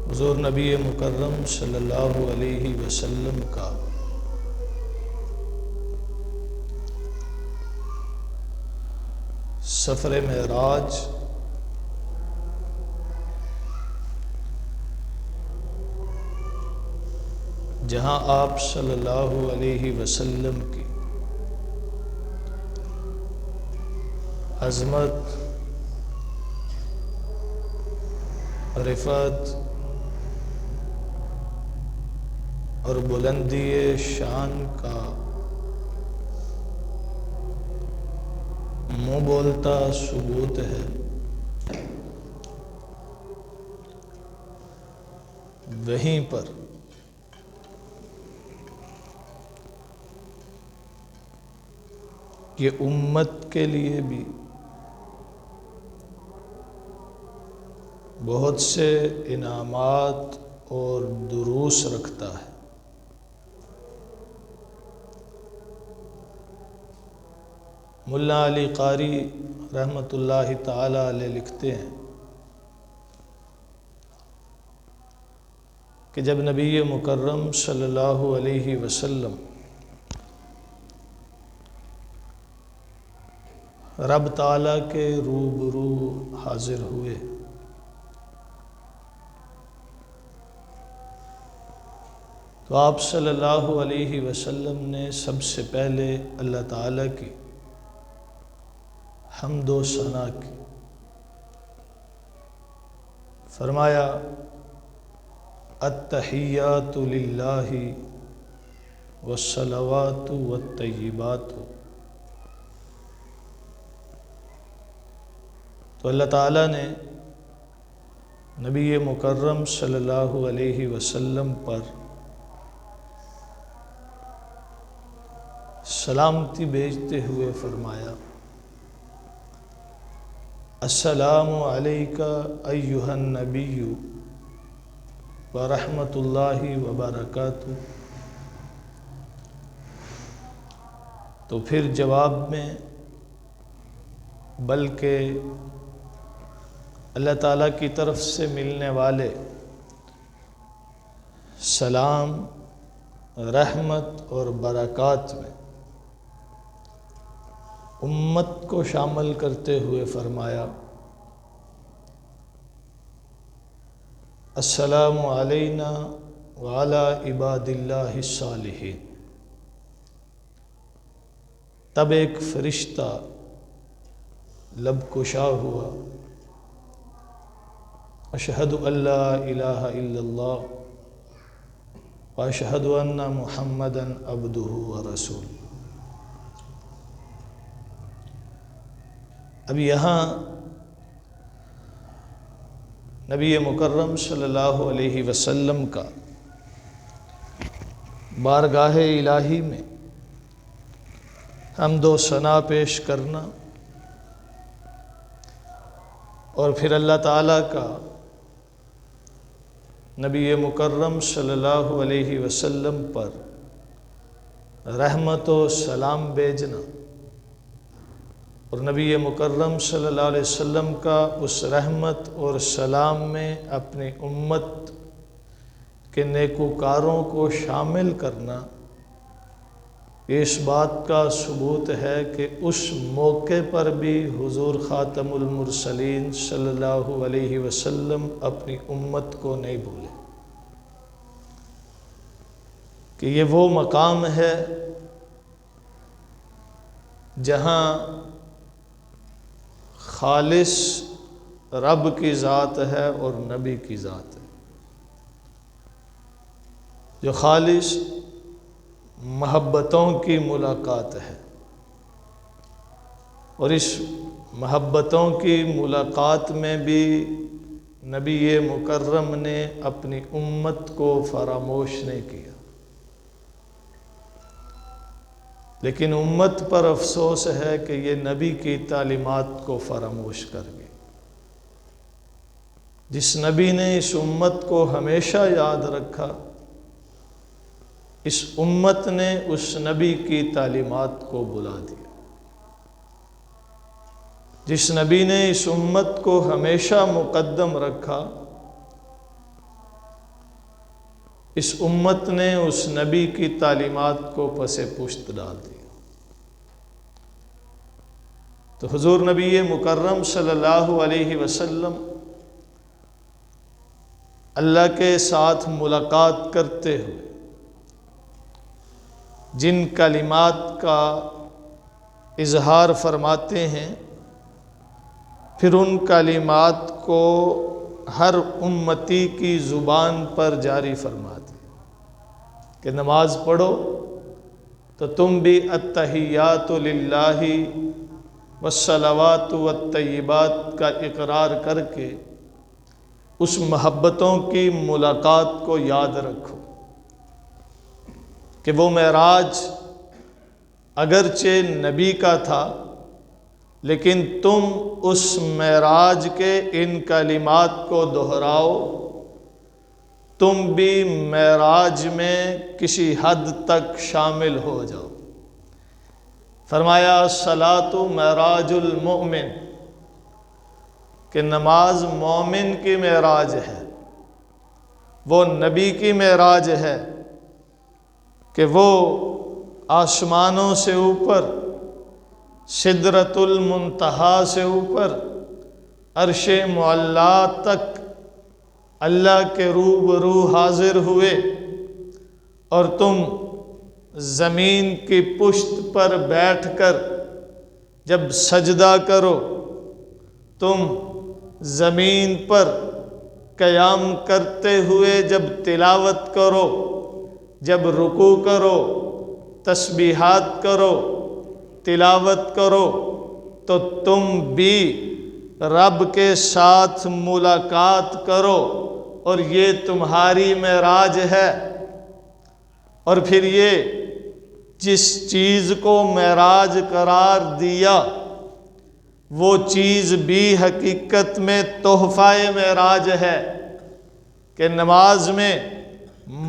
حضور نبی مکرم صلی اللہ علیہ وسلم کا سفر معراج جہاں آپ صلی اللہ علیہ وسلم کی عظمت، رفعت اور بلندی شان کا منہ بولتا ثبوت ہے، وہیں پر یہ امت کے لیے بھی بہت سے انعامات اور دروس رکھتا ہے۔ ملا علی قاری رحمۃ اللہ تعالی علیہ لکھتے ہیں کہ جب نبی مکرم صلی اللہ علیہ وسلم رب تعالیٰ کے روبرو حاضر ہوئے تو آپ صلی اللہ علیہ وسلم نے سب سے پہلے اللہ تعالیٰ کی حمد و ثنا کی، فرمایا التحیات للہ والصلوات والطیبات۔ تو اللہ تعالیٰ نے نبی مکرم صلی اللہ علیہ وسلم پر سلامتی بھیجتے ہوئے فرمایا السلام علیکہ ایہا النبی ورحمۃ اللہ وبرکاتہ۔ تو پھر جواب میں بلکہ اللہ تعالیٰ کی طرف سے ملنے والے سلام، رحمت اور برکات میں امت کو شامل کرتے ہوئے فرمایا السلام علینا وعلی عباد اللہ الصالحین۔ تب ایک فرشتہ لب کشا ہوا اشہد ان لا الہ الا اللہ واشہد ان محمدا عبدہ ورسولہ۔ اب یہاں نبی مکرم صلی اللہ علیہ وسلم کا بارگاہ الہی میں حمد و ثنا پیش کرنا اور پھر اللہ تعالیٰ کا نبی مکرم صلی اللہ علیہ وسلم پر رحمت و سلام بھیجنا اور نبی مکرم صلی اللہ علیہ وسلم کا اس رحمت اور سلام میں اپنی امت کے نیکوکاروں کو شامل کرنا، یہ اس بات کا ثبوت ہے کہ اس موقع پر بھی حضور خاتم المرسلین صلی اللہ علیہ وسلم اپنی امت کو نہیں بھولے، کہ یہ وہ مقام ہے جہاں خالص رب کی ذات ہے اور نبی کی ذات ہے، جو خالص محبتوں کی ملاقات ہے، اور اس محبتوں کی ملاقات میں بھی نبی مکرم نے اپنی امت کو فراموش نہیں کیا، لیکن امت پر افسوس ہے کہ یہ نبی کی تعلیمات کو فراموش کر گئی۔ جس نبی نے اس امت کو ہمیشہ یاد رکھا، اس امت نے اس نبی کی تعلیمات کو بلا دیا۔ جس نبی نے اس امت کو ہمیشہ مقدم رکھا، اس امت نے اس نبی کی تعلیمات کو پس پشت ڈال دی۔ تو حضور نبی مکرم صلی اللہ علیہ وسلم اللہ کے ساتھ ملاقات کرتے ہوئے جن کلمات کا اظہار فرماتے ہیں، پھر ان کلمات کو ہر امتی کی زبان پر جاری فرماتے ہیں کہ نماز پڑھو تو تم بھی التحیات للہ والصلوات والطیبات کا اقرار کر کے اس محبتوں کی ملاقات کو یاد رکھو کہ وہ معراج اگرچہ نبی کا تھا، لیکن تم اس معراج کے ان کلمات کو دہراؤ، تم بھی معراج میں کسی حد تک شامل ہو جاؤ۔ فرمایا الصلاۃ معراج المؤمن، کہ نماز مومن کی معراج ہے، وہ نبی کی معراج ہے کہ وہ آسمانوں سے اوپر، سدرۃ المنتہا سے اوپر، عرش معلیٰ تک اللہ کے روبرو حاضر ہوئے، اور تم زمین کی پشت پر بیٹھ کر جب سجدہ کرو، تم زمین پر قیام کرتے ہوئے جب تلاوت کرو، جب رکوع کرو، تسبیحات کرو، تلاوت کرو، تو تم بھی رب کے ساتھ ملاقات کرو، اور یہ تمہاری معراج ہے۔ اور پھر یہ جس چیز کو معراج قرار دیا، وہ چیز بھی حقیقت میں تحفہ معراج ہے کہ نماز میں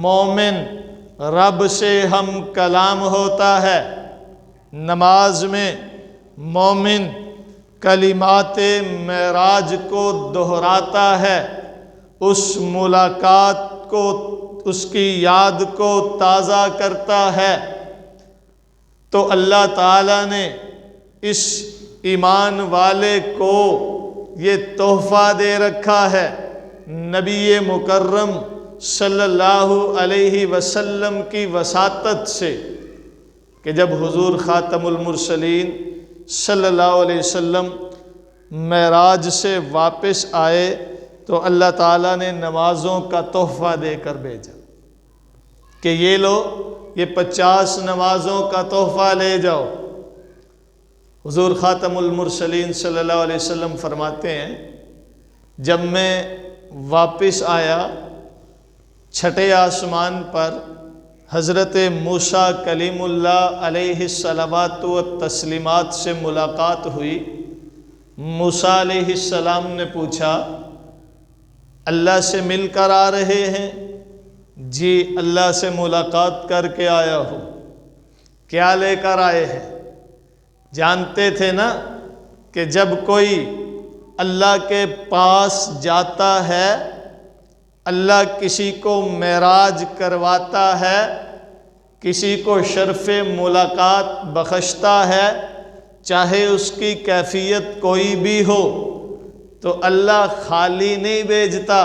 مومن رب سے ہم کلام ہوتا ہے، نماز میں مومن کلمات معراج کو دہراتا ہے، اس ملاقات کو، اس کی یاد کو تازہ کرتا ہے۔ تو اللہ تعالیٰ نے اس ایمان والے کو یہ تحفہ دے رکھا ہے نبی مکرم صلی اللہ علیہ وسلم کی وساطت سے، کہ جب حضور خاتم المرسلین صلی اللہ علیہ وسلم معراج سے واپس آئے تو اللہ تعالیٰ نے نمازوں کا تحفہ دے کر بھیجا کہ یہ لو، یہ 50 نمازوں کا تحفہ لے جاؤ۔ حضور خاتم المرسلین صلی اللہ علیہ وسلم فرماتے ہیں، جب میں واپس آیا، چھٹے آسمان پر حضرت موسیٰ کلیم اللہ علیہ الصلوات والتسلیمات سے ملاقات ہوئی۔ موسیٰ علیہ السلام نے پوچھا، اللہ سے مل کر آ رہے ہیں؟ جی، اللہ سے ملاقات کر کے آیا ہوں۔ کیا لے کر آئے ہیں؟ جانتے تھے نا کہ جب کوئی اللہ کے پاس جاتا ہے، اللہ کسی کو معراج کرواتا ہے، کسی کو شرف ملاقات بخشتا ہے، چاہے اس کی کیفیت کوئی بھی ہو، تو اللہ خالی نہیں بھیجتا،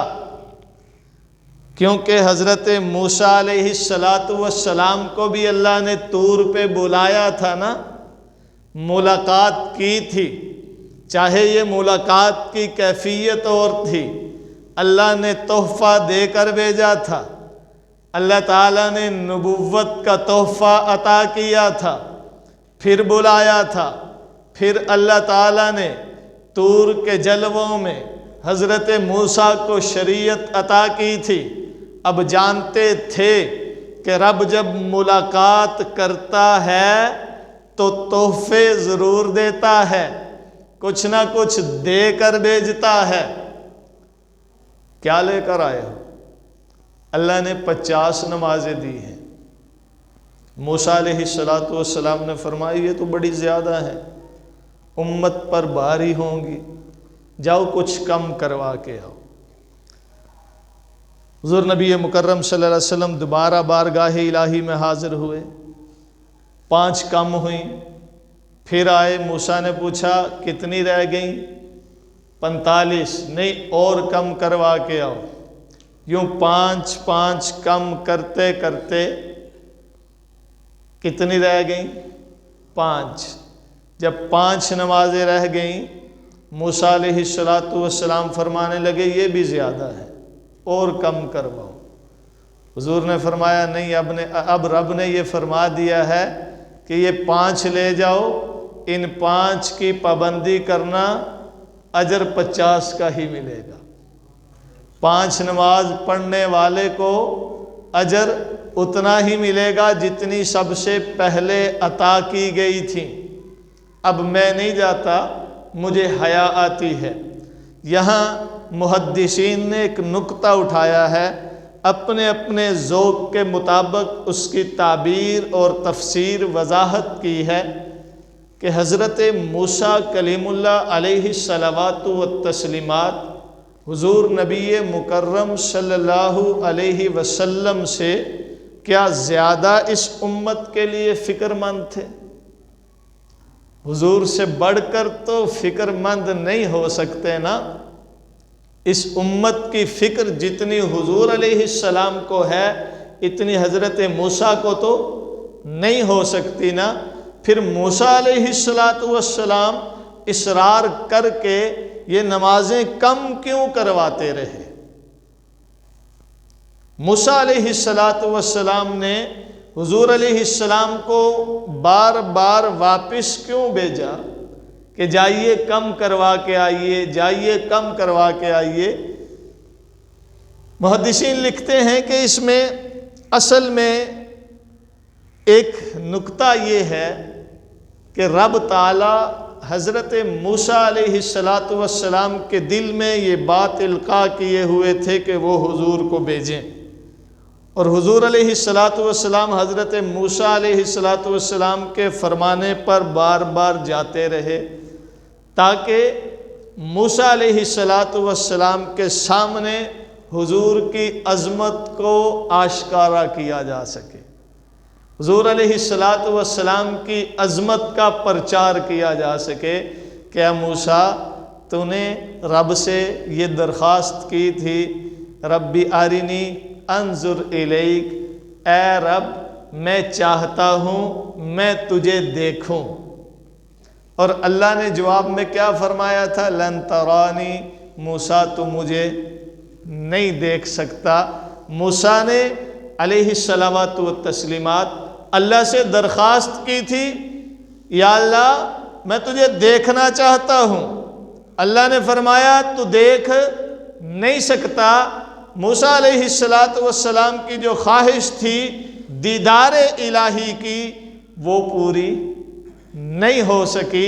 کیونکہ حضرت موسیٰ علیہ السلام کو بھی اللہ نے طور پہ بلایا تھا نا، ملاقات کی تھی، چاہے یہ ملاقات کی کیفیت اور تھی، اللہ نے تحفہ دے کر بھیجا تھا۔ اللہ تعالیٰ نے نبوت کا تحفہ عطا کیا تھا، پھر بلایا تھا، پھر اللہ تعالیٰ نے طور کے جلووں میں حضرت موسیٰ کو شریعت عطا کی تھی۔ اب جانتے تھے کہ رب جب ملاقات کرتا ہے تو تحفے ضرور دیتا ہے، کچھ نہ کچھ دے کر بھیجتا ہے۔ کیا لے کر آئے ہو؟ اللہ نے 50 نمازیں دی ہیں۔ موسیٰ علیہ السلام نے فرمائی یہ تو بڑی زیادہ ہیں، امت پر بھاری ہوں گی، جاؤ کچھ کم کروا کے آؤ۔ حضور نبی مکرم صلی اللہ علیہ وسلم دوبارہ بارگاہ الہی میں حاضر ہوئے، 5 کم ہوئیں، پھر آئے، موسیٰ نے پوچھا کتنی رہ گئیں؟ 45، نہیں اور کم کروا کے آؤ۔ یوں 5 کم کرتے کرتے کتنی رہ گئیں؟ 5۔ جب 5 نمازیں رہ گئیں، موسیٰ علیہ السلام فرمانے لگے یہ بھی زیادہ ہے، اور کم کرواؤ۔ حضور نے فرمایا نہیں، اب رب نے یہ فرما دیا ہے کہ یہ 5 لے جاؤ، ان 5 کی پابندی کرنا، اجر 50 کا ہی ملے گا۔ 5 نماز پڑھنے والے کو اجر اتنا ہی ملے گا جتنی سب سے پہلے عطا کی گئی تھی۔ اب میں نہیں جاتا، مجھے حیا آتی ہے۔ یہاں محدثین نے ایک نقطہ اٹھایا ہے، اپنے اپنے ذوق کے مطابق اس کی تعبیر اور تفسیر وضاحت کی ہے کہ حضرت موسیٰ کلیم اللہ علیہ الصلوات والتسلیمات حضور نبی مکرم صلی اللہ علیہ وسلم سے کیا زیادہ اس امت کے لیے فکر مند تھے؟ حضور سے بڑھ کر تو فکر مند نہیں ہو سکتے نا۔ اس امت کی فکر جتنی حضور علیہ السلام کو ہے اتنی حضرت موسیٰ کو تو نہیں ہو سکتی نا۔ پھر موسیٰ علیہ السلام اصرار کر کے یہ نمازیں کم کیوں کرواتے رہے؟ موسیٰ علیہ السلام نے حضور علیہ السلام کو بار بار واپس کیوں بھیجا کہ جائیے کم کروا کے آئیے، جائیے کم کروا کے آئیے؟ محدثین لکھتے ہیں کہ اس میں اصل میں ایک نقطہ یہ ہے کہ رب تعالی حضرت موسیٰ علیہ السلام کے دل میں یہ بات القاء کیے ہوئے تھے کہ وہ حضور کو بھیجیں، اور حضور علیہ السلام حضرت موسیٰ علیہ السلام کے فرمانے پر بار بار جاتے رہے تاکہ موسیٰ علیہ السلام کے سامنے حضور کی عظمت کو آشکارا کیا جا سکے، حضور علیہ السلام کی عظمت کا پرچار کیا جا سکے کہ اے موسیٰ، تو نے رب سے یہ درخواست کی تھی، ربی ارنی انظر الیک، اے رب میں چاہتا ہوں میں تجھے دیکھوں، اور اللہ نے جواب میں کیا فرمایا تھا؟ لن ترانی، موسیٰ تو مجھے نہیں دیکھ سکتا۔ موسیٰ نے علیہ الصلوات والتسلیمات اللہ سے درخواست کی تھی، یا اللہ میں تجھے دیکھنا چاہتا ہوں۔ اللہ نے فرمایا تو دیکھ نہیں سکتا۔ موسیٰ علیہ السلام کی جو خواہش تھی دیدار الہی کی وہ پوری نہیں ہو سکی۔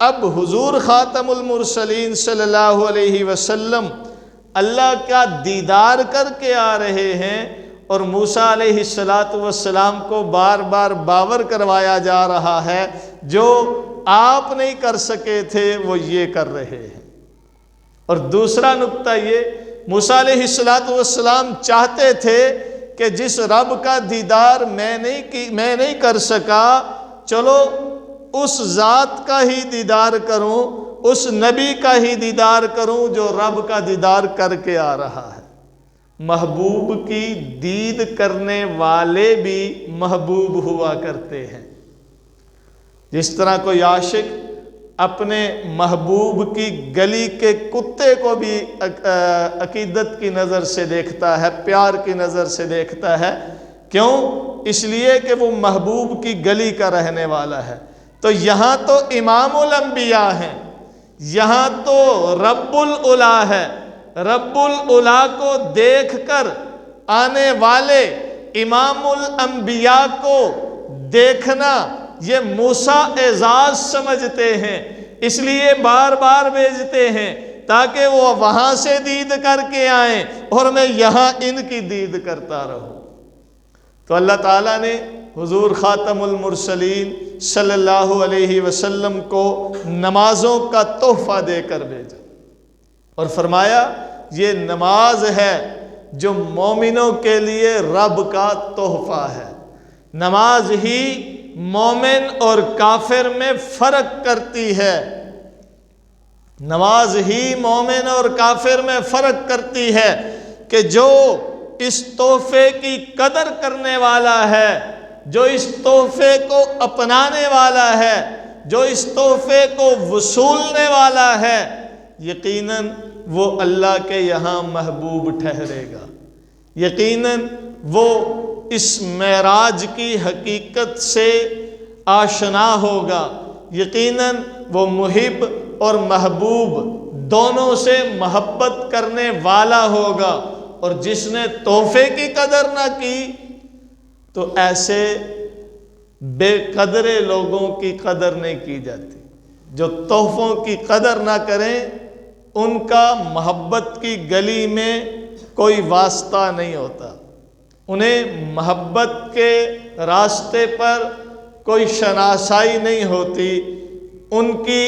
اب حضور خاتم المرسلین صلی اللہ علیہ وسلم اللہ کا دیدار کر کے آ رہے ہیں، اور موسیٰ علیہ السلام کو بار بار باور کروایا جا رہا ہے جو آپ نہیں کر سکے تھے وہ یہ کر رہے ہیں۔ اور دوسرا نقطہ یہ، موسیٰ علیہ السلام چاہتے تھے کہ جس رب کا دیدار میں نہیں کر سکا، چلو اس ذات کا ہی دیدار کروں، اس نبی کا ہی دیدار کروں جو رب کا دیدار کر کے آ رہا ہے۔ محبوب کی دید کرنے والے بھی محبوب ہوا کرتے ہیں۔ جس طرح کوئی عاشق اپنے محبوب کی گلی کے کتے کو بھی عقیدت کی نظر سے دیکھتا ہے، پیار کی نظر سے دیکھتا ہے، کیوں؟ اس لیے کہ وہ محبوب کی گلی کا رہنے والا ہے۔ تو یہاں تو امام الانبیاء ہیں، یہاں تو رب العلا ہے۔ رب العلا کو دیکھ کر آنے والے امام الانبیاء کو دیکھنا یہ موسیٰ اعزاز سمجھتے ہیں، اس لیے بار بار بھیجتے ہیں تاکہ وہ وہاں سے دید کر کے آئیں اور میں یہاں ان کی دید کرتا رہوں۔ تو اللہ تعالیٰ نے حضور خاتم المرسلین صلی اللہ علیہ وسلم کو نمازوں کا تحفہ دے کر بھیجا، اور فرمایا یہ نماز ہے جو مومنوں کے لیے رب کا تحفہ ہے۔ نماز ہی مومن اور کافر میں فرق کرتی ہے، نماز ہی مومن اور کافر میں فرق کرتی ہے کہ جو اس تحفے کی قدر کرنے والا ہے، جو اس تحفے کو اپنانے والا ہے، جو اس تحفے کو وصولنے والا ہے، یقیناً وہ اللہ کے یہاں محبوب ٹھہرے گا، یقیناً وہ اس معراج کی حقیقت سے آشنا ہوگا، یقیناً وہ محب اور محبوب دونوں سے محبت کرنے والا ہوگا۔ اور جس نے تحفے کی قدر نہ کی تو ایسے بے قدرے لوگوں کی قدر نہیں کی جاتی۔ جو تحفوں کی قدر نہ کریں ان کا محبت کی گلی میں کوئی واسطہ نہیں ہوتا، انہیں محبت کے راستے پر کوئی شناسائی نہیں ہوتی، ان کی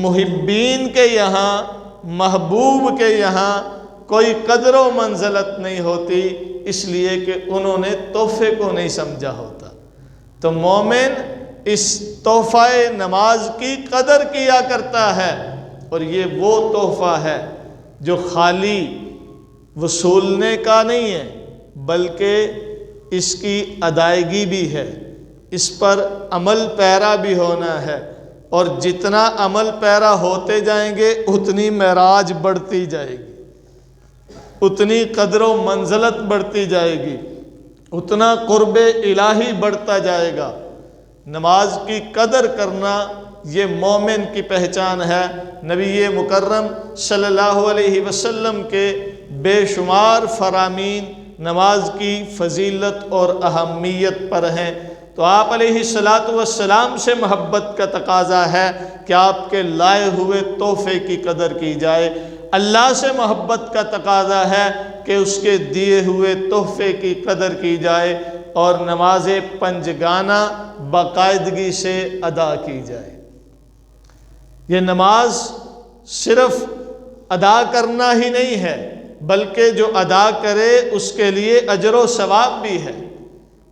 محبین کے یہاں، محبوب کے یہاں کوئی قدر و منزلت نہیں ہوتی، اس لیے کہ انہوں نے تحفے کو نہیں سمجھا ہوتا۔ تو مومن اس تحفہ نماز کی قدر کیا کرتا ہے، اور یہ وہ تحفہ ہے جو خالی وصولنے کا نہیں ہے بلکہ اس کی ادائیگی بھی ہے، اس پر عمل پیرا بھی ہونا ہے، اور جتنا عمل پیرا ہوتے جائیں گے اتنی معراج بڑھتی جائے گی، اتنی قدر و منزلت بڑھتی جائے گی، اتنا قرب الہی بڑھتا جائے گا۔ نماز کی قدر کرنا یہ مومن کی پہچان ہے۔ نبی مکرم صلی اللہ علیہ وسلم کے بے شمار فرامین نماز کی فضیلت اور اہمیت پر ہیں، تو آپ علیہ السلام سے محبت کا تقاضا ہے کہ آپ کے لائے ہوئے تحفے کی قدر کی جائے۔ اللہ سے محبت کا تقاضا ہے کہ اس کے دیے ہوئے تحفے کی قدر کی جائے، اور نماز پنجگانہ باقاعدگی سے ادا کی جائے۔ یہ نماز صرف ادا کرنا ہی نہیں ہے بلکہ جو ادا کرے اس کے لیے اجر و ثواب بھی ہے،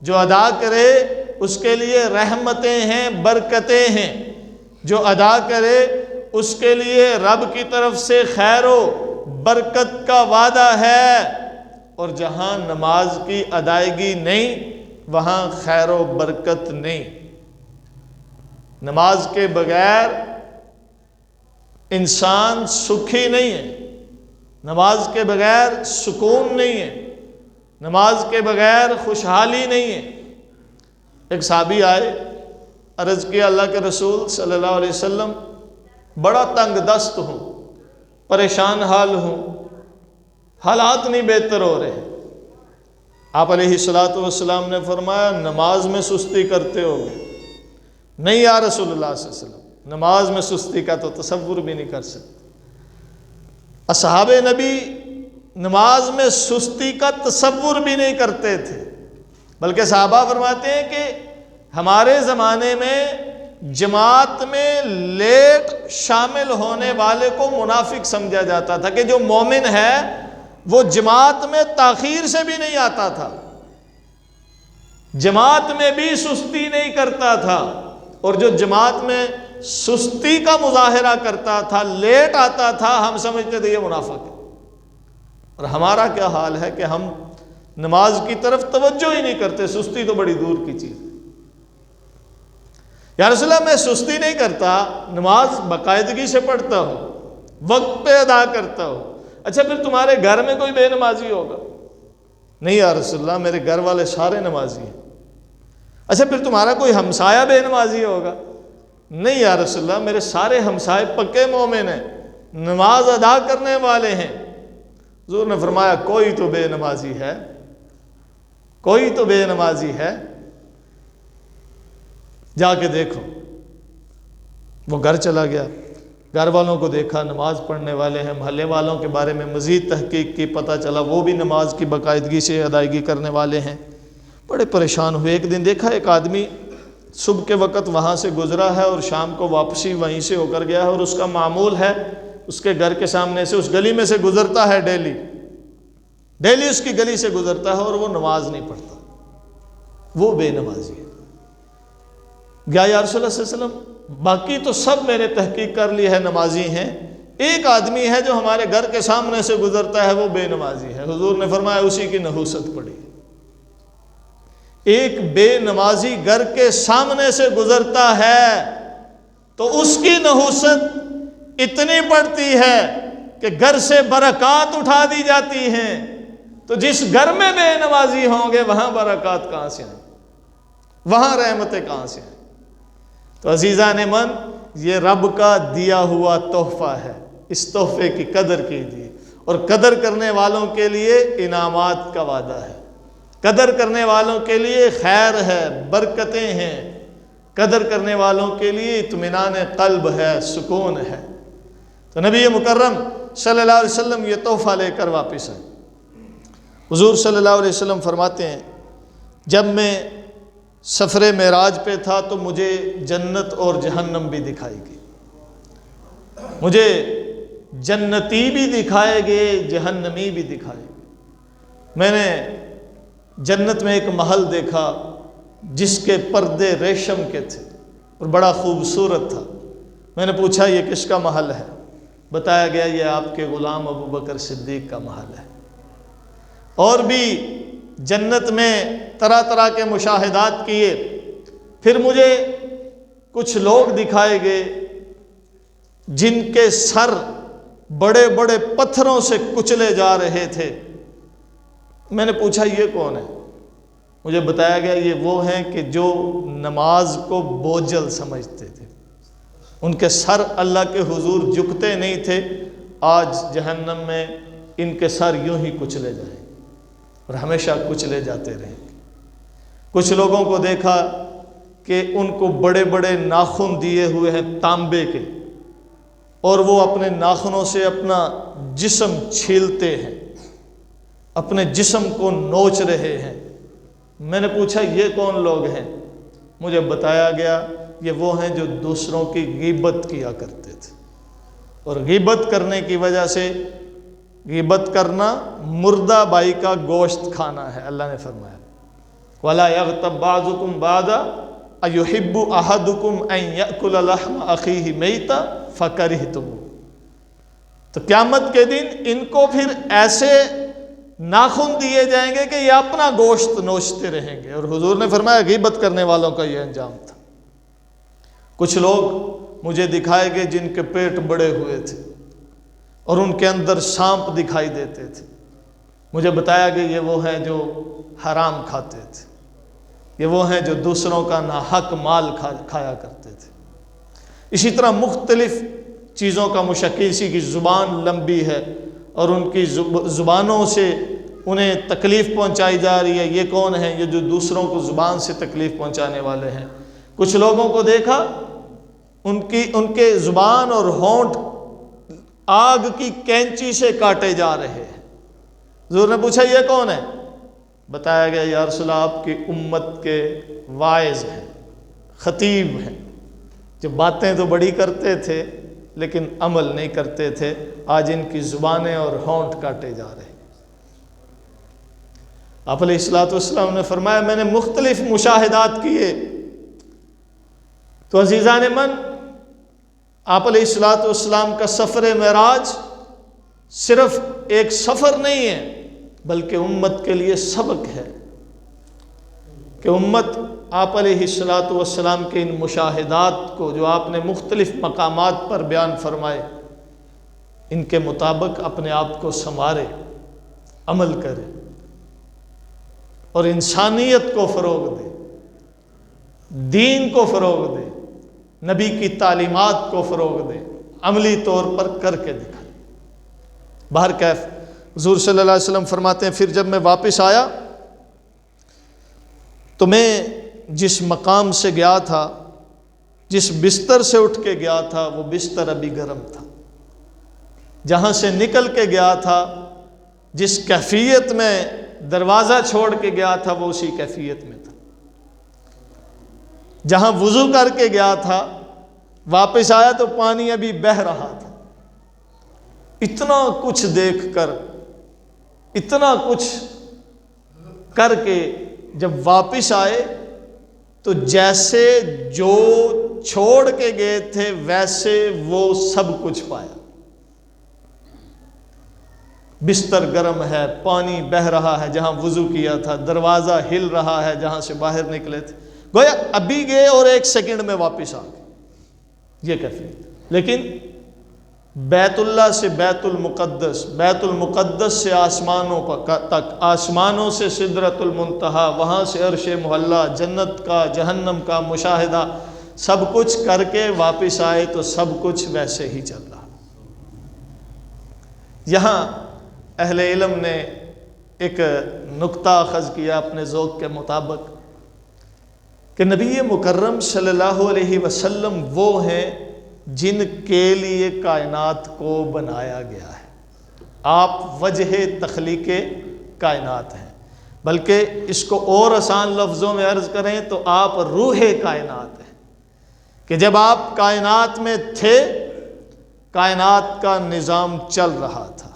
جو ادا کرے اس کے لیے رحمتیں ہیں، برکتیں ہیں، جو ادا کرے اس کے لیے رب کی طرف سے خیر و برکت کا وعدہ ہے، اور جہاں نماز کی ادائیگی نہیں وہاں خیر و برکت نہیں۔ نماز کے بغیر انسان سکھی نہیں ہے، نماز کے بغیر سکون نہیں ہے، نماز کے بغیر خوشحالی نہیں ہے۔ ایک صحابی آئے، عرض کیا اللہ کے رسول صلی اللہ علیہ وسلم بڑا تنگ دست ہوں، پریشان حال ہوں، حالات نہیں بہتر ہو رہے۔ آپ علیہ السلام نے فرمایا نماز میں سستی کرتے ہو گے؟ نہیں یا رسول اللہ صلی اللہ علیہ وسلم، نماز میں سستی کا تو تصور بھی نہیں کر سکتے۔ اصحاب نبی نماز میں سستی کا تصور بھی نہیں کرتے تھے، بلکہ صحابہ فرماتے ہیں کہ ہمارے زمانے میں جماعت میں لیٹ شامل ہونے والے کو منافق سمجھا جاتا تھا، کہ جو مومن ہے وہ جماعت میں تاخیر سے بھی نہیں آتا تھا، جماعت میں بھی سستی نہیں کرتا تھا، اور جو جماعت میں سستی کا مظاہرہ کرتا تھا، لیٹ آتا تھا، ہم سمجھتے تھے یہ منافق ہے۔ اور ہمارا کیا حال ہے کہ ہم نماز کی طرف توجہ ہی نہیں کرتے، سستی تو بڑی دور کی چیز ہے۔ یا رسول اللہ میں سستی نہیں کرتا، نماز باقاعدگی سے پڑھتا ہوں، وقت پہ ادا کرتا ہوں۔ اچھا پھر تمہارے گھر میں کوئی بے نمازی ہوگا؟ نہیں یا رسول اللہ میرے گھر والے سارے نمازی ہیں۔ اچھا پھر تمہارا کوئی ہمسایہ بے نمازی ہوگا؟ نہیں یا رسول اللہ میرے سارے ہمسائے پکے مومن ہیں، نماز ادا کرنے والے ہیں۔ حضور نے فرمایا کوئی تو بے نمازی ہے، کوئی تو بے نمازی ہے، جا کے دیکھو۔ وہ گھر چلا گیا، گھر والوں کو دیکھا نماز پڑھنے والے ہیں، محلے والوں کے بارے میں مزید تحقیق کی، پتہ چلا وہ بھی نماز کی باقاعدگی سے ادائیگی کرنے والے ہیں۔ بڑے پریشان ہوئے۔ ایک دن دیکھا ایک آدمی صبح کے وقت وہاں سے گزرا ہے اور شام کو واپسی وہیں سے ہو کر گیا ہے، اور اس کا معمول ہے اس کے گھر کے سامنے سے اس گلی میں سے گزرتا ہے ڈیلی۔ ڈیلی اس کی گلی سے گزرتا ہے اور وہ نماز نہیں پڑھتا، وہ بے نمازی ہے۔ گیا یا رسول اللہ صلی اللہ علیہ وسلم باقی تو سب میں نے تحقیق کر لی ہے نمازی ہیں، ایک آدمی ہے جو ہمارے گھر کے سامنے سے گزرتا ہے وہ بے نمازی ہے۔ حضور نے فرمایا اسی کی نحوست پڑی۔ ایک بے نمازی گھر کے سامنے سے گزرتا ہے تو اس کی نحوست اتنی پڑتی ہے کہ گھر سے برکات اٹھا دی جاتی ہیں۔ تو جس گھر میں بے نمازی ہوں گے وہاں برکات کہاں سے آئیں، وہاں رحمتیں کہاں سے آئیں؟ تو عزیزان من، یہ رب کا دیا ہوا تحفہ ہے، اس تحفے کی قدر کیجیے، اور قدر کرنے والوں کے لیے انعامات کا وعدہ ہے، قدر کرنے والوں کے لیے خیر ہے، برکتیں ہیں، قدر کرنے والوں کے لیے اطمینان قلب ہے، سکون ہے۔ تو نبی مکرم صلی اللہ علیہ وسلم یہ تحفہ لے کر واپس آئے۔ حضور صلی اللہ علیہ وسلم فرماتے ہیں جب میں سفر معراج پہ تھا تو مجھے جنت اور جہنم بھی دکھائی گئی، مجھے جنتی بھی دکھائے گئے، جہنمی بھی دکھائے گئے۔ میں نے جنت میں ایک محل دیکھا جس کے پردے ریشم کے تھے اور بڑا خوبصورت تھا۔ میں نے پوچھا یہ کس کا محل ہے؟ بتایا گیا یہ آپ کے غلام ابو بکر صدیق کا محل ہے۔ اور بھی جنت میں طرح طرح کے مشاہدات کیے۔ پھر مجھے کچھ لوگ دکھائے گئے جن کے سر بڑے بڑے پتھروں سے کچلے جا رہے تھے۔ میں نے پوچھا یہ کون ہے؟ مجھے بتایا گیا یہ وہ ہیں کہ جو نماز کو بوجھل سمجھتے تھے، ان کے سر اللہ کے حضور جھکتے نہیں تھے۔ آج جہنم میں ان کے سر یوں ہی کچلے جائیں اور ہمیشہ کچلے جاتے رہیں گے۔ کچھ لوگوں کو دیکھا کہ ان کو بڑے بڑے ناخن دیے ہوئے ہیں تانبے کے، اور وہ اپنے ناخنوں سے اپنا جسم چھیلتے ہیں، اپنے جسم کو نوچ رہے ہیں۔ میں نے پوچھا یہ کون لوگ ہیں؟ مجھے بتایا گیا یہ وہ ہیں جو دوسروں کی غیبت کیا کرتے تھے، اور غیبت کرنے کی وجہ سے، غیبت کرنا مردہ بائی کا گوشت کھانا ہے۔ اللہ نے فرمایا وَلَا يَغْتَبْ بَعْضُكُمْ بَعْضًا أَيُحِبُّ أَحَدُكُمْ أَن يَأْكُلَ لَحْمَ أَخِيهِ مَيْتًا فَكَرِهْتُمُوهُ۔ تو قیامت کے دن ان کو پھر ایسے ناخن دیے جائیں گے کہ یہ اپنا گوشت نوچتے رہیں گے، اور حضور نے فرمایا غیبت کرنے والوں کا یہ انجام تھا۔ کچھ لوگ مجھے دکھائے گئے جن کے پیٹ بڑے ہوئے تھے اور ان کے اندر سانپ دکھائی دیتے تھے۔ مجھے بتایا کہ یہ وہ ہیں جو حرام کھاتے تھے، یہ وہ ہیں جو دوسروں کا ناحق مال کھایا کرتے تھے۔ اسی طرح مختلف چیزوں کا مشکل، کسی کی زبان لمبی ہے اور ان کی زبانوں سے انہیں تکلیف پہنچائی جا رہی ہے۔ یہ کون ہیں؟ یہ جو دوسروں کو زبان سے تکلیف پہنچانے والے ہیں۔ کچھ لوگوں کو دیکھا ان کے زبان اور ہونٹ آگ کی کینچی سے کاٹے جا رہے ہیں۔ حضور نے پوچھا یہ کون ہے؟ بتایا گیا یا رسول اللہ آپ کی امت کے واعظ ہیں، خطیب ہیں، جو باتیں تو بڑی کرتے تھے لیکن عمل نہیں کرتے تھے، آج ان کی زبانیں اور ہونٹ کاٹے جا رہے ہیں۔ آپ علیہ الصلوۃ والسلام نے فرمایا میں نے مختلف مشاہدات کیے۔ تو عزیزان من، آپ علیہ الصلوۃ والسلام کا سفر معراج صرف ایک سفر نہیں ہے بلکہ امت کے لیے سبق ہے کہ امت آپ علیہ الصلوۃ والسلام کے ان مشاہدات کو جو آپ نے مختلف مقامات پر بیان فرمائے، ان کے مطابق اپنے آپ کو سنوارے، عمل کرے اور انسانیت کو فروغ دے، دین کو فروغ دے، نبی کی تعلیمات کو فروغ دے، عملی طور پر کر کے دکھائے۔ بہرکیف حضور صلی اللہ علیہ وسلم فرماتے ہیں پھر جب میں واپس آیا تو میں جس مقام سے گیا تھا، جس بستر سے اٹھ کے گیا تھا، وہ بستر ابھی گرم تھا۔ جہاں سے نکل کے گیا تھا، جس کیفیت میں دروازہ چھوڑ کے گیا تھا، وہ اسی کیفیت میں تھا۔ جہاں وضو کر کے گیا تھا، واپس آیا تو پانی ابھی بہہ رہا تھا۔ اتنا کچھ دیکھ کر اتنا کچھ کر کے جب واپس آئے تو جیسے جو چھوڑ کے گئے تھے ویسے وہ سب کچھ پایا. بستر گرم ہے، پانی بہہ رہا ہے جہاں وضو کیا تھا، دروازہ ہل رہا ہے جہاں سے باہر نکلے تھے، گویا ابھی گئے اور 1 سیکنڈ میں واپس آ گئے. یہ کیفیت. لیکن بیت اللہ سے بیت المقدس، بیت المقدس سے آسمانوں تک، آسمانوں سے سدرۃ المنتہا، وہاں سے عرش معلیٰ، جنت کا جہنم کا مشاہدہ، سب کچھ کر کے واپس آئے تو سب کچھ ویسے ہی چل رہا. یہاں اہل علم نے ایک نقطہ اخذ کیا اپنے ذوق کے مطابق کہ نبی مکرم صلی اللہ علیہ وسلم وہ ہیں جن کے لیے کائنات کو بنایا گیا ہے. آپ وجہ تخلیق کائنات ہیں، بلکہ اس کو اور آسان لفظوں میں عرض کریں تو آپ روح کائنات ہیں کہ جب آپ کائنات میں تھے کائنات کا نظام چل رہا تھا.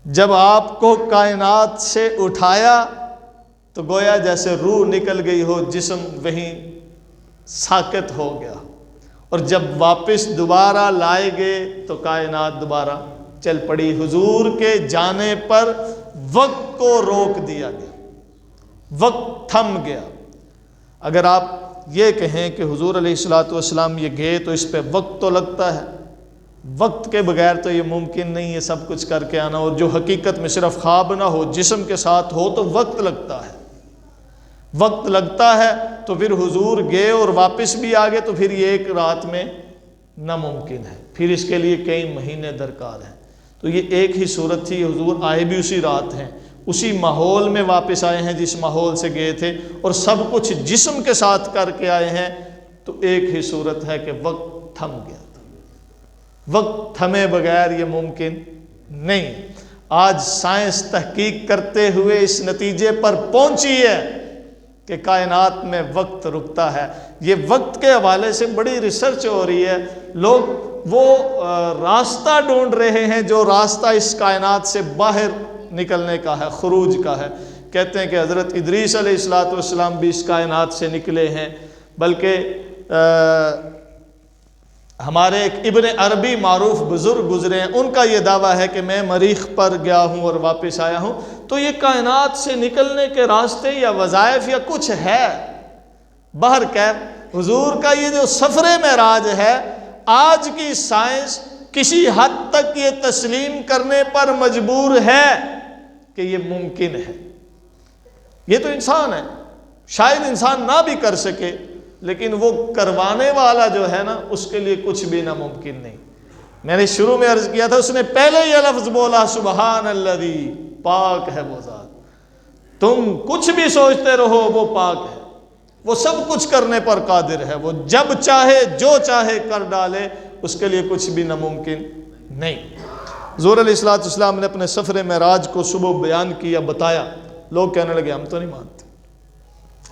جب آپ کو کائنات سے اٹھایا تو گویا جیسے روح نکل گئی ہو، جسم وہیں ساکت ہو گیا، اور جب واپس دوبارہ لائے گئے تو کائنات دوبارہ چل پڑی. حضور کے جانے پر وقت کو روک دیا گیا، وقت تھم گیا. اگر آپ یہ کہیں کہ حضور علیہ الصلوۃ والسلام یہ گئے تو اس پہ وقت تو لگتا ہے، وقت کے بغیر تو یہ ممکن نہیں ہے سب کچھ کر کے آنا، اور جو حقیقت میں صرف خواب نہ ہو جسم کے ساتھ ہو تو وقت لگتا ہے. وقت لگتا ہے تو پھر حضور گئے اور واپس بھی آ گئے تو پھر یہ 1 رات میں ناممکن ہے، پھر اس کے لیے کئی مہینے درکار ہیں. تو یہ ایک ہی صورت تھی، حضور آئے بھی اسی رات ہیں، اسی ماحول میں واپس آئے ہیں جس ماحول سے گئے تھے، اور سب کچھ جسم کے ساتھ کر کے آئے ہیں. تو ایک ہی صورت ہے کہ وقت تھم گیا تھا. وقت تھمے بغیر یہ ممکن نہیں. آج سائنس تحقیق کرتے ہوئے اس نتیجے پر پہنچی ہے کہ کائنات میں وقت رکتا ہے. یہ وقت کے حوالے سے بڑی ریسرچ ہو رہی ہے، لوگ وہ راستہ ڈھونڈ رہے ہیں جو راستہ اس کائنات سے باہر نکلنے کا ہے، خروج کا ہے. کہتے ہیں کہ حضرت ادریس علیہ الصلوۃ والسلام بھی اس کائنات سے نکلے ہیں، بلکہ ہمارے ایک ابن عربی معروف بزرگ گزرے ہیں، ان کا یہ دعویٰ ہے کہ میں مریخ پر گیا ہوں اور واپس آیا ہوں. تو یہ کائنات سے نکلنے کے راستے یا وظائف یا کچھ ہے. بہرکیف حضور کا یہ جو سفر معراج ہے، آج کی سائنس کسی حد تک یہ تسلیم کرنے پر مجبور ہے کہ یہ ممکن ہے. یہ تو انسان ہے، شاید انسان نہ بھی کر سکے، لیکن وہ کروانے والا جو ہے نا اس کے لیے کچھ بھی ناممکن نہیں. میں نے شروع میں عرض کیا تھا، اس نے پہلے یہ لفظ بولا، سبحان الذی، پاک ہے وہ ذات. تم کچھ بھی سوچتے رہو وہ پاک ہے، وہ سب کچھ کرنے پر قادر ہے، وہ جب چاہے جو چاہے کر ڈالے، اس کے لیے کچھ بھی ناممکن نہیں. حضور علیہ الصلوۃ والسلام نے اپنے سفر معراج کو صبح بیان کیا، بتایا. لوگ کہنے لگے ہم تو نہیں مانتے،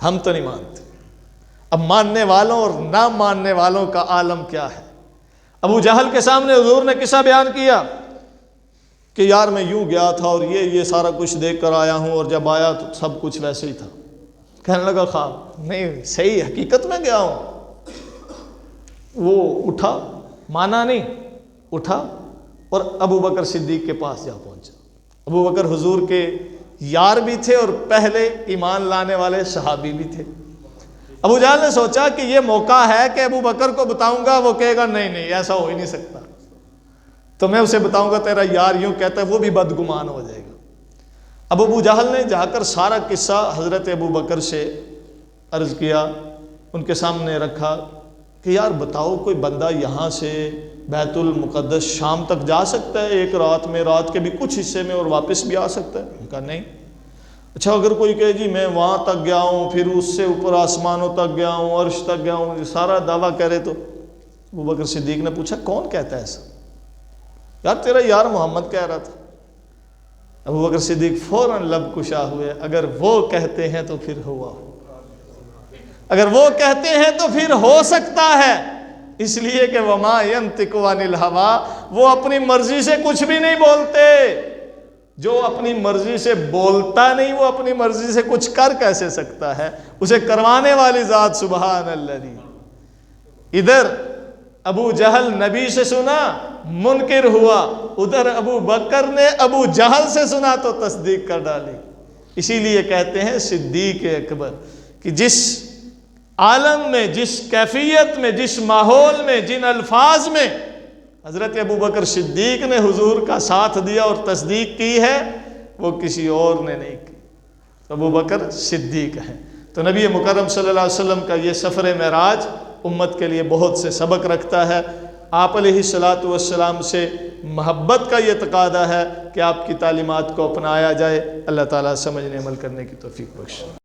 ہم تو نہیں مانتے. اب ماننے والوں اور نہ ماننے والوں کا عالم کیا ہے. ابو جہل کے سامنے حضور نے قصہ بیان کیا کہ یار میں یوں گیا تھا اور یہ سارا کچھ دیکھ کر آیا ہوں، اور جب آیا تو سب کچھ ویسے ہی تھا. کہنے لگا خواب نہیں، صحیح حقیقت میں گیا ہوں. وہ اٹھا، مانا نہیں، اٹھا اور ابو بکر صدیق کے پاس جا پہنچا. ابو بکر حضور کے یار بھی تھے اور پہلے ایمان لانے والے صحابی بھی تھے. ابو جہل نے سوچا کہ یہ موقع ہے کہ ابو بکر کو بتاؤں گا، وہ کہے گا نہیں نہیں ایسا ہو ہی نہیں سکتا، تو میں اسے بتاؤں گا تیرا یار یوں کہتا ہے، وہ بھی بدگمان ہو جائے گا. اب ابو جہل نے جا کر سارا قصہ حضرت ابو بکر سے عرض کیا، ان کے سامنے رکھا کہ یار بتاؤ کوئی بندہ یہاں سے بیت المقدس شام تک جا سکتا ہے 1 رات میں، رات کے بھی کچھ حصے میں، اور واپس بھی آ سکتا ہے؟ ان کا نہیں. اچھا اگر کوئی کہے جی میں وہاں تک گیا ہوں، پھر اس سے اوپر آسمانوں تک گیا ہوں، عرش تک گیا ہوں، یہ سارا دعویٰ کہہ رہے، تو ابو بکر صدیق نے پوچھا کون کہتا ہے ایسا؟ یار تیرا یار محمد کہہ رہا تھا. ابو بکر صدیق فوراً لب کشا ہوئے، اگر وہ کہتے ہیں تو پھر ہوا ہو، اگر وہ کہتے ہیں تو پھر ہو سکتا ہے، اس لیے کہ وما ينطق عن الهوى، وہ اپنی مرضی سے کچھ بھی نہیں بولتے. جو اپنی مرضی سے بولتا نہیں وہ اپنی مرضی سے کچھ کر کیسے سکتا ہے؟ اسے کروانے والی ذات سبحان اللہ۔ ادھر ابو جہل نبی سے سنا منکر ہوا، ادھر ابو بکر نے ابو جہل سے سنا تو تصدیق کر ڈالی۔ اسی لیے کہتے ہیں صدیق اکبر کہ جس عالم میں، جس کیفیت میں، جس ماحول میں، جن الفاظ میں حضرت ابو بکر صدیق نے حضور کا ساتھ دیا اور تصدیق کی ہے وہ کسی اور نے نہیں کی۔ ابو بکر صدیق ہے۔ تو نبی مکرم صلی اللہ علیہ وسلم کا یہ سفر معراج امت کے لیے بہت سے سبق رکھتا ہے۔ آپ علیہ الصلاۃ والسلام سے محبت کا یہ تقاضا ہے کہ آپ کی تعلیمات کو اپنایا جائے۔ اللہ تعالیٰ سمجھنے عمل کرنے کی توفیق بخشے۔